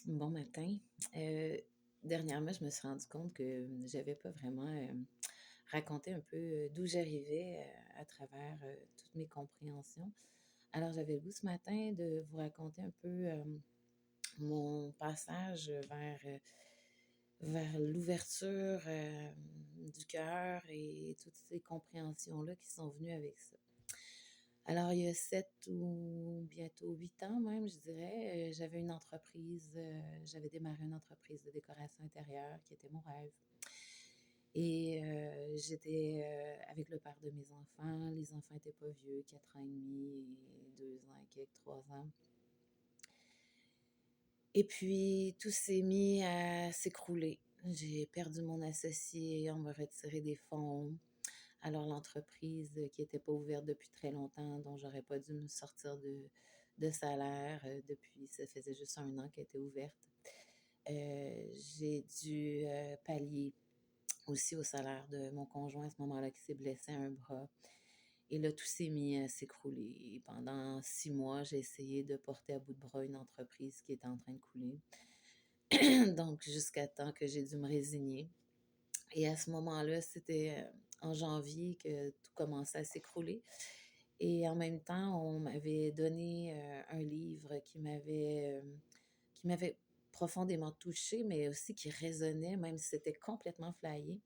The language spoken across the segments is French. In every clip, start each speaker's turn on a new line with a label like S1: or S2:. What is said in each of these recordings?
S1: Bon matin. Heu, Dernièrement, je me suis rendu compte que j'avais pas vraiment, raconté un peu, d'où j'arrivais, à travers, toutes mes compréhensions. Alors j'avais le goût ce matin de vous raconter un peu, mon passage, vers l'ouverture, du cœur et toutes ces compréhensions-là qui sont venues avec ça. Alors, il y a 7 ou bientôt 8 ans même, je dirais, j'avais une entreprise, j'avais démarré une entreprise de décoration intérieure qui était mon rêve. Et j'étais, avec le père de mes enfants. Les enfants étaient pas vieux, 4 ans et demi et 2 ans et quelques, 3 ans. Et puis tout s'est mis à s'écrouler. J'ai perdu mon associé, on m'a retiré des fonds. Alors l'entreprise, qui était pas ouverte depuis très longtemps, dont j'aurais pas dû me sortir de salaire, depuis ça faisait juste 1 an qu'elle était ouverte. J'ai dû, pallier aussi au salaire de mon conjoint à ce moment-là qui s'est blessé à un bras et là, tout s'est mis à s'écrouler et pendant 6 mois, j'ai essayé de porter à bout de bras une entreprise qui était en train de couler. Donc jusqu'à temps que j'ai dû me résigner et à ce moment-là, c'était, en janvier que tout commençait à s'écrouler et en même temps, on m'avait donné, un livre qui m'avait profondément touchée, mais aussi qui résonnait, même si c'était complètement flyé,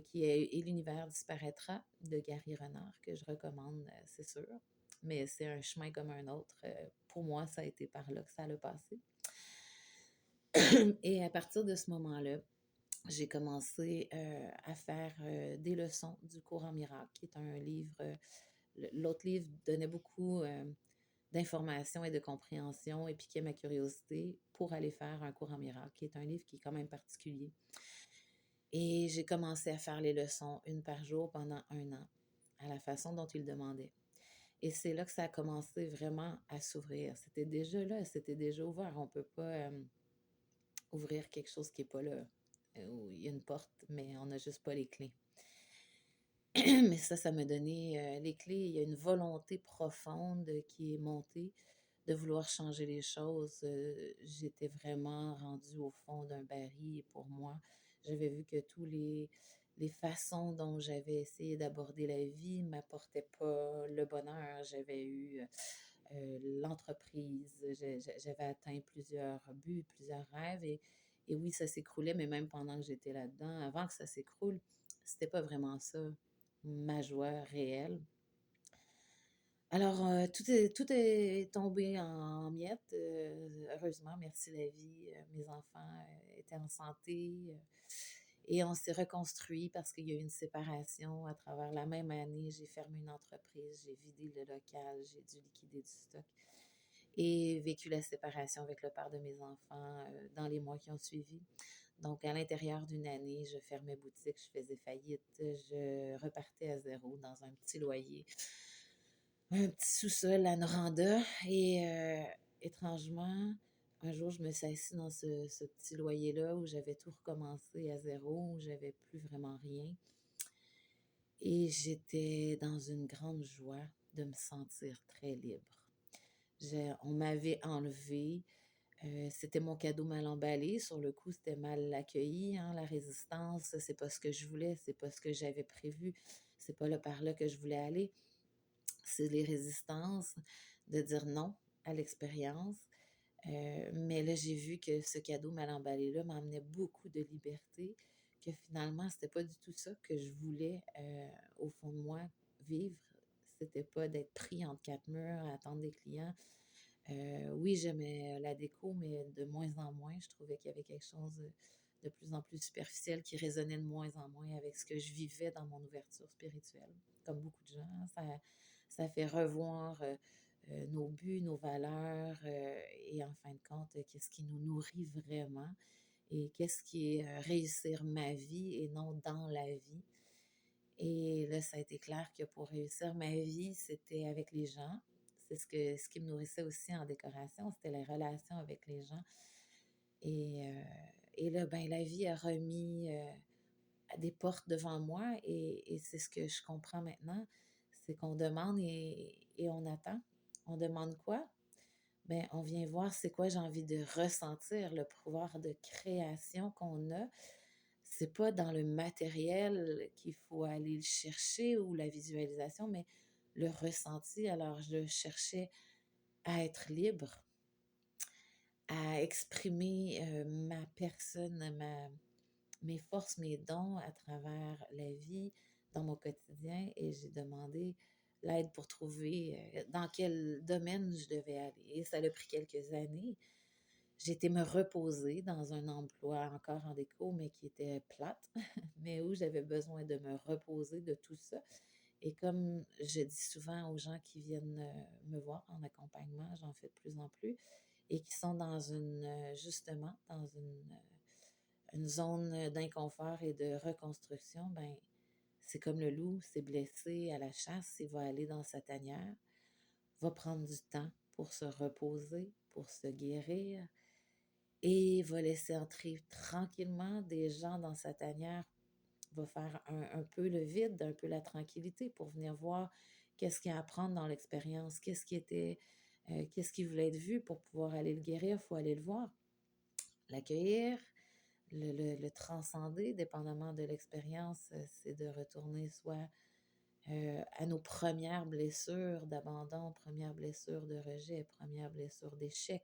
S1: qui est «Et l'univers disparaîtra» de Gary Renard, que je recommande, c'est sûr. Mais c'est un chemin comme un autre. Pour moi, ça a été par là que ça l'a passé. Et à partir de ce moment-là, j'ai commencé, à faire, des leçons du cours en miracle, qui est un livre, l'autre livre donnait beaucoup, d'informations et de compréhension et piquait ma curiosité pour aller faire un cours en miracle, qui est un livre qui est quand même particulier. Et j'ai commencé à faire les leçons, une par jour pendant 1 an, à la façon dont il demandait. Et c'est là que ça a commencé vraiment à s'ouvrir. C'était déjà là, c'était déjà ouvert. On ne peut pas ouvrir quelque chose qui n'est pas là, où il y a une porte, mais on n'a juste pas les clés. Mais ça m'a donné les clés. Il y a une volonté profonde qui est montée de vouloir changer les choses. J'étais vraiment rendue au fond d'un baril pour moi. J'avais vu que les façons dont j'avais essayé d'aborder la vie ne m'apportaient pas le bonheur. J'avais eu l'entreprise, j'avais atteint plusieurs buts, plusieurs rêves et oui, ça s'écroulait, mais même pendant que j'étais là-dedans, avant que ça s'écroule, c'était pas vraiment ça, ma joie réelle. Alors, tout est tombé en miettes, heureusement, merci la vie, mes enfants, étaient en santé, et on s'est reconstruit parce qu'il y a eu une séparation à travers la même année. J'ai fermé une entreprise, j'ai vidé le local, j'ai dû liquider du stock et vécu la séparation avec le père de mes enfants, dans les mois qui ont suivi. Donc à l'intérieur d'une année, je fermais boutique, je faisais faillite, je repartais à zéro dans un petit loyer. Un petit sous-sol à Noranda et étrangement, un jour, je me suis assise dans ce petit loyer-là où j'avais tout recommencé à zéro, où j'avais plus vraiment rien et j'étais dans une grande joie de me sentir très libre. On m'avait enlevé, c'était mon cadeau mal emballé. Sur le coup, c'était mal accueilli, hein, la résistance. C'est pas ce que je voulais, c'est pas ce que j'avais prévu, c'est pas là par là que je voulais aller. C'est les résistances de dire non à l'expérience. Mais là, j'ai vu que ce cadeau mal emballé-là m'emmenait beaucoup de liberté, que finalement, c'était pas du tout ça que je voulais, au fond de moi, vivre. C'était pas d'être pris entre 4 murs à attendre des clients. Oui, j'aimais la déco, mais de moins en moins. Je trouvais qu'il y avait quelque chose de plus en plus superficiel qui résonnait de moins en moins avec ce que je vivais dans mon ouverture spirituelle. Comme beaucoup de gens, hein, ça fait revoir nos buts, nos valeurs et en fin de compte, qu'est-ce qui nous nourrit vraiment et qu'est-ce qui est réussir ma vie et non dans la vie. Et là, ça a été clair que pour réussir ma vie, c'était avec les gens. C'est ce qui me nourrissait aussi en décoration, c'était les relations avec les gens. Et, euh, et là, ben, la vie a remis des portes devant moi et c'est ce que je comprends maintenant, c'est qu'on demande et on attend. On demande quoi? ben, on vient voir c'est quoi j'ai envie de ressentir, le pouvoir de création qu'on a. C'est pas dans le matériel qu'il faut aller le chercher ou la visualisation, mais le ressenti. Alors, je cherchais à être libre, à exprimer ma personne, mes forces, mes dons à travers la vie dans mon quotidien et j'ai demandé l'aide pour trouver dans quel domaine je devais aller. Et ça a pris quelques années. J'ai été me reposer dans un emploi encore en déco, mais qui était plate, mais où j'avais besoin de me reposer de tout ça. Et comme je dis souvent aux gens qui viennent me voir en accompagnement, j'en fais de plus en plus, et qui sont dans justement, dans une zone d'inconfort et de reconstruction, ben, c'est comme le loup, s'est blessé à la chasse, il va aller dans sa tanière, va prendre du temps pour se reposer, pour se guérir, et va laisser entrer tranquillement des gens dans sa tanière, va faire un peu le vide, un peu la tranquillité pour venir voir qu'est-ce qu'il y a à apprendre dans l'expérience, qu'est-ce qui voulait être vu pour pouvoir aller le guérir, il faut aller le voir, l'accueillir, le transcender, dépendamment de l'expérience, c'est de retourner soit à nos premières blessures d'abandon, premières blessures de rejet, premières blessures d'échec,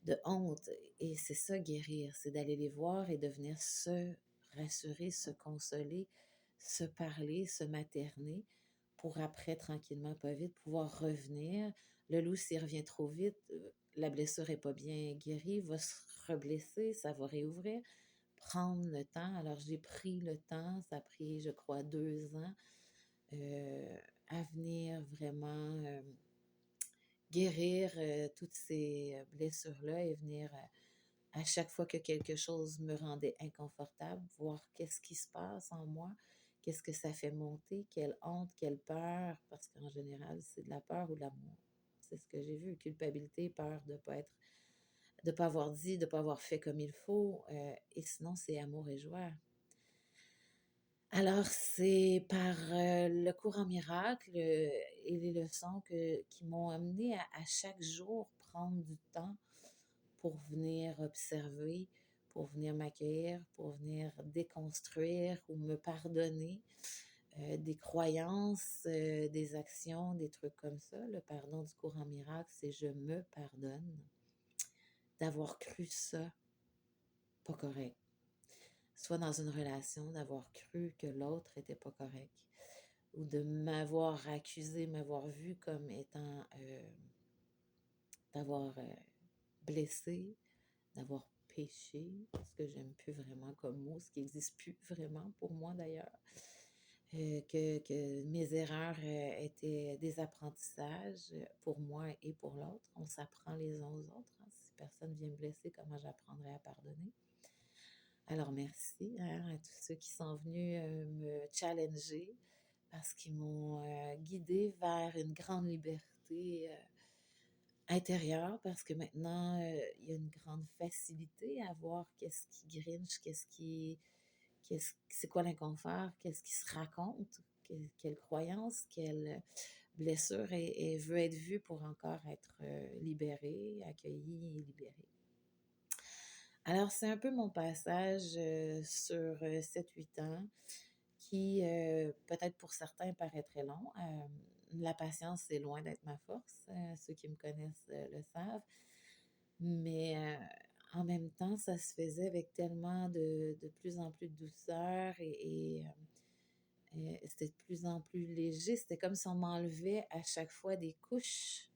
S1: de honte. Et c'est ça, guérir, c'est d'aller les voir et de venir se rassurer, se consoler, se parler, se materner pour après, tranquillement, pas vite, pouvoir revenir. Le loup, s'il revient trop vite, la blessure n'est pas bien guérie, va se reblesser, ça va réouvrir. Prendre le temps. Alors, j'ai pris le temps, ça a pris, je crois, 2 ans à venir vraiment guérir toutes ces blessures-là et venir à chaque fois que quelque chose me rendait inconfortable, voir qu'est-ce qui se passe en moi, qu'est-ce que ça fait monter, quelle honte, quelle peur, parce qu'en général, c'est de la peur ou de l'amour. C'est ce que j'ai vu, culpabilité, peur de pas être, de pas avoir dit, de pas avoir fait comme il faut, et sinon c'est amour et joie. Alors c'est par le cours en miracle et les leçons qui m'ont amené à chaque jour prendre du temps pour venir observer, pour venir m'accueillir, pour venir déconstruire ou me pardonner des croyances, des actions, des trucs comme ça. Le pardon du cours en miracle, c'est je me pardonne d'avoir cru ça pas correct. Soit dans une relation, d'avoir cru que l'autre était pas correct ou de m'avoir accusé, m'avoir vu comme étant, d'avoir blessé, d'avoir péché, ce que j'aime plus vraiment comme mot, ce qui n'existe plus vraiment pour moi d'ailleurs, que mes erreurs étaient des apprentissages pour moi et pour l'autre. On s'apprend les uns aux autres. Hein. Si personne vient me blesser, comment j'apprendrai à pardonner? Alors merci hein, à tous ceux qui sont venus me challenger parce qu'ils m'ont guidée vers une grande liberté intérieure parce que maintenant, il y a une grande facilité à voir qu'est-ce qui grinche, c'est quoi l'inconfort, qu'est-ce qui se raconte, quelle croyance, quelle blessure et veut être vue pour encore être libérée, accueillie et libérée. Alors, c'est un peu mon passage sur 7-8 ans qui, peut-être pour certains, paraîtrait long. La patience, c'est loin d'être ma force. Ceux qui me connaissent le savent. Mais en même temps, ça se faisait avec tellement de plus en plus de douceur et c'était de plus en plus léger. C'était comme si on m'enlevait à chaque fois des couches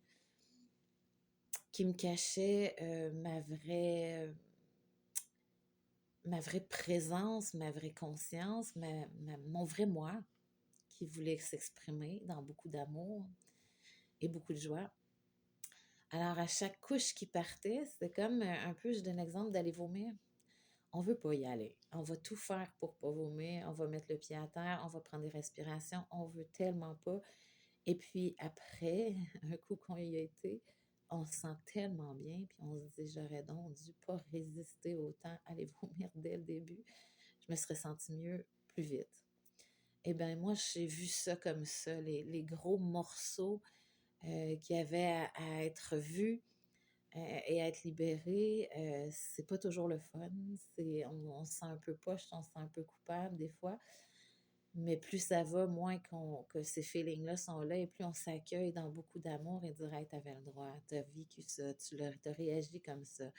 S1: qui me cachaient ma vraie présence, ma vraie conscience, mon vrai moi qui voulait s'exprimer dans beaucoup d'amour et beaucoup de joie. Alors, à chaque couche qui partait, c'était comme un peu, je donne l'exemple d'aller vomir. On veut pas y aller. On va tout faire pour pas vomir. On va mettre le pied à terre. On va prendre des respirations. On veut tellement pas. Et puis après, un coup qu'on y a été, on se sent tellement bien. Puis on se dit, j'aurais donc dû pas résister autant à aller vomir dès le début. Je me serais sentie mieux plus vite. Eh bien, moi, j'ai vu ça comme ça, les gros morceaux qui avaient à être vus et être libéré, c'est pas toujours le fun. On se sent un peu poche, on se sent un peu coupable des fois. Mais plus ça va, moins que ces feelings-là sont là et plus on s'accueille dans beaucoup d'amour et dire hey, t'avais le droit, t'as vécu ça, t'as réagi comme ça,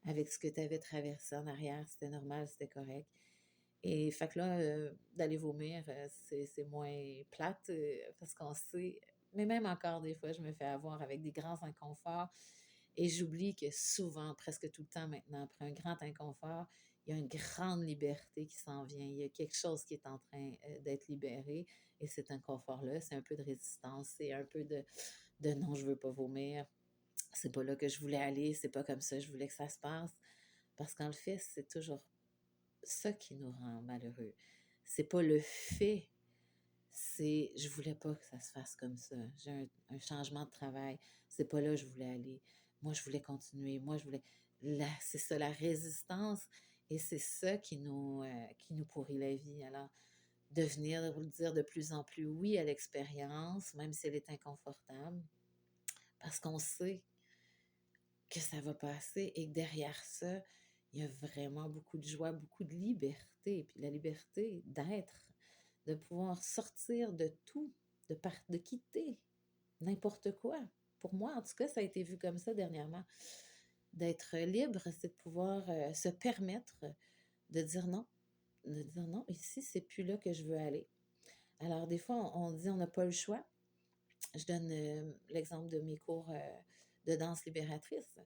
S1: avec ce que t'avais traversé en arrière, c'était normal, c'était correct. Et fait que là, d'aller vomir, c'est moins plate parce qu'on sait. Mais même encore des fois, je me fais avoir avec des grands inconforts et j'oublie que souvent, presque tout le temps maintenant, après un grand inconfort, il y a une grande liberté qui s'en vient. Il y a quelque chose qui est en train d'être libéré et cet inconfort-là, c'est un peu de résistance, c'est un peu de non, je veux pas vomir, c'est pas là que je voulais aller, c'est pas comme ça, je voulais que ça se passe. Parce qu'en le fait, c'est toujours ça qui nous rend malheureux. C'est pas le fait, c'est je voulais pas que ça se fasse comme ça. J'ai un changement de travail, c'est pas là que je voulais aller. Moi, je voulais continuer. Moi, je voulais. Là, c'est ça, la résistance. Et c'est ça qui nous pourrit la vie. Alors, devenir, dire de plus en plus oui à l'expérience, même si elle est inconfortable, parce qu'on sait que ça va passer et que derrière ça, il y a vraiment beaucoup de joie, beaucoup de liberté. Puis la liberté d'être, de pouvoir sortir de tout, de quitter n'importe quoi. Pour moi, en tout cas, ça a été vu comme ça dernièrement. D'être libre, c'est de pouvoir se permettre de dire non, ici, c'est plus là que je veux aller. Alors, des fois, on dit on n'a pas le choix. Je donne l'exemple de mes cours de danse libératrice.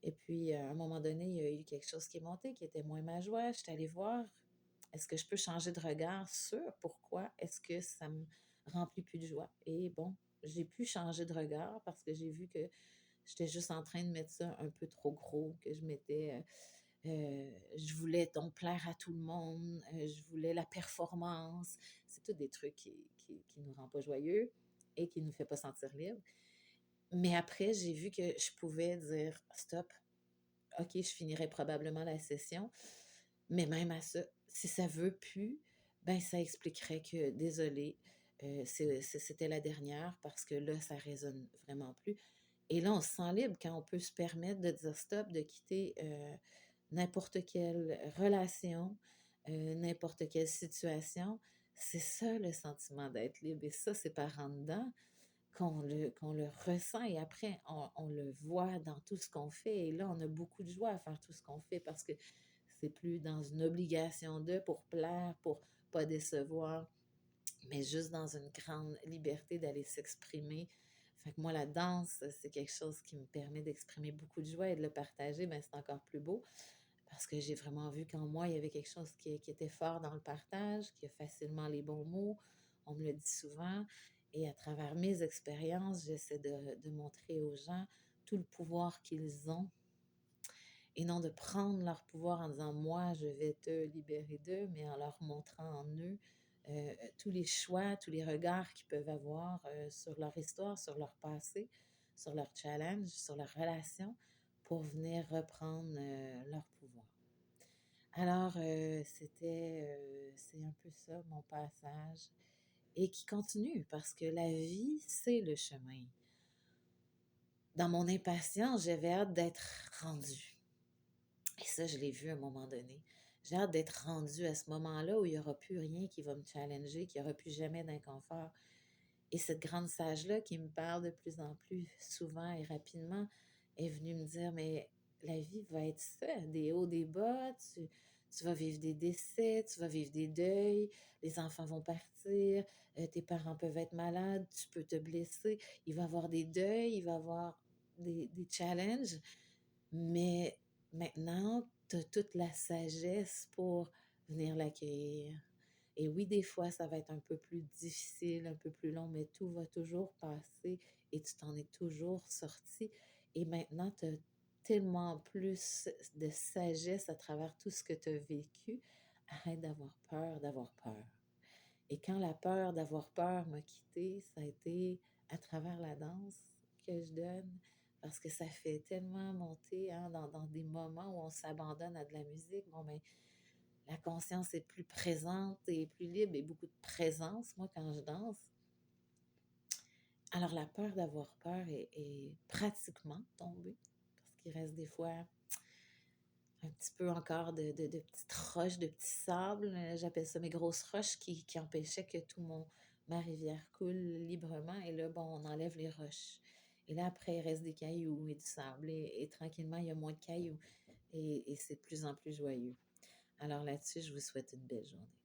S1: Et puis, à un moment donné, il y a eu quelque chose qui est monté, qui était moins ma joie. Je suis allée voir, est-ce que je peux changer de regard sur pourquoi est-ce que ça me remplit plus de joie? Et bon, j'ai pu changer de regard parce que j'ai vu que j'étais juste en train de mettre ça un peu trop gros, que je mettais, je voulais donc plaire à tout le monde, je voulais la performance. C'est tous des trucs qui nous rend pas joyeux et qui nous fait pas sentir libre. Mais après, j'ai vu que je pouvais dire stop, OK, je finirai probablement la session, mais même à ça, si ça veut plus, ben ça expliquerait que désolé, c'était la dernière parce que là, ça résonne vraiment plus. Et là, on se sent libre quand on peut se permettre de dire stop, de quitter n'importe quelle relation, n'importe quelle situation. C'est ça le sentiment d'être libre. Et ça, c'est par en dedans qu'on le ressent et après, on le voit dans tout ce qu'on fait. Et là, on a beaucoup de joie à faire tout ce qu'on fait parce que c'est plus dans une obligation de pour plaire, pour pas décevoir, mais juste dans une grande liberté d'aller s'exprimer. Fait que moi, la danse, c'est quelque chose qui me permet d'exprimer beaucoup de joie et de le partager, mais c'est encore plus beau parce que j'ai vraiment vu qu'en moi, il y avait quelque chose qui était fort dans le partage, qui a facilement les bons mots. On me le dit souvent. Et à travers mes expériences, j'essaie de montrer aux gens tout le pouvoir qu'ils ont et non de prendre leur pouvoir en disant moi, je vais te libérer d'eux, mais en leur montrant en eux tous les choix, tous les regards qu'ils peuvent avoir sur leur histoire, sur leur passé, sur leur challenge, sur leur relation, pour venir reprendre leur pouvoir. Alors, c'est un peu ça mon passage et qui continue parce que la vie, c'est le chemin. Dans mon impatience, j'avais hâte d'être rendue. Et ça, je l'ai vu à un moment donné. J'ai hâte d'être rendue à ce moment-là où il n'y aura plus rien qui va me challenger, qu'il n'y aura plus jamais d'inconfort. Et cette grande sage-là qui me parle de plus en plus souvent et rapidement est venue me dire, mais la vie va être ça, des hauts, des bas, tu vas vivre des décès, tu vas vivre des deuils, les enfants vont partir, tes parents peuvent être malades, tu peux te blesser, il va y avoir des deuils, il va y avoir des challenges, mais maintenant, tu as toute la sagesse pour venir l'accueillir. Et oui, des fois, ça va être un peu plus difficile, un peu plus long, mais tout va toujours passer et tu t'en es toujours sorti. Et maintenant, tu as tellement plus de sagesse à travers tout ce que tu as vécu. Arrête d'avoir peur d'avoir peur. Et quand la peur d'avoir peur m'a quittée, ça a été à travers la danse que je donne, parce que ça fait tellement monter hein, dans des moments où on s'abandonne à de la musique. Bon, ben, la conscience est plus présente et plus libre et beaucoup de présence, moi, quand je danse. Alors, la peur d'avoir peur est pratiquement tombée, parce Il reste des fois un petit peu encore de petites roches, de petits sables. J'appelle ça mes grosses roches qui empêchaient que ma rivière coule librement. Et là, bon, on enlève les roches. Et là, après, il reste des cailloux et du sable. Et tranquillement, il y a moins de cailloux. Et c'est de plus en plus joyeux. Alors là-dessus, je vous souhaite une belle journée.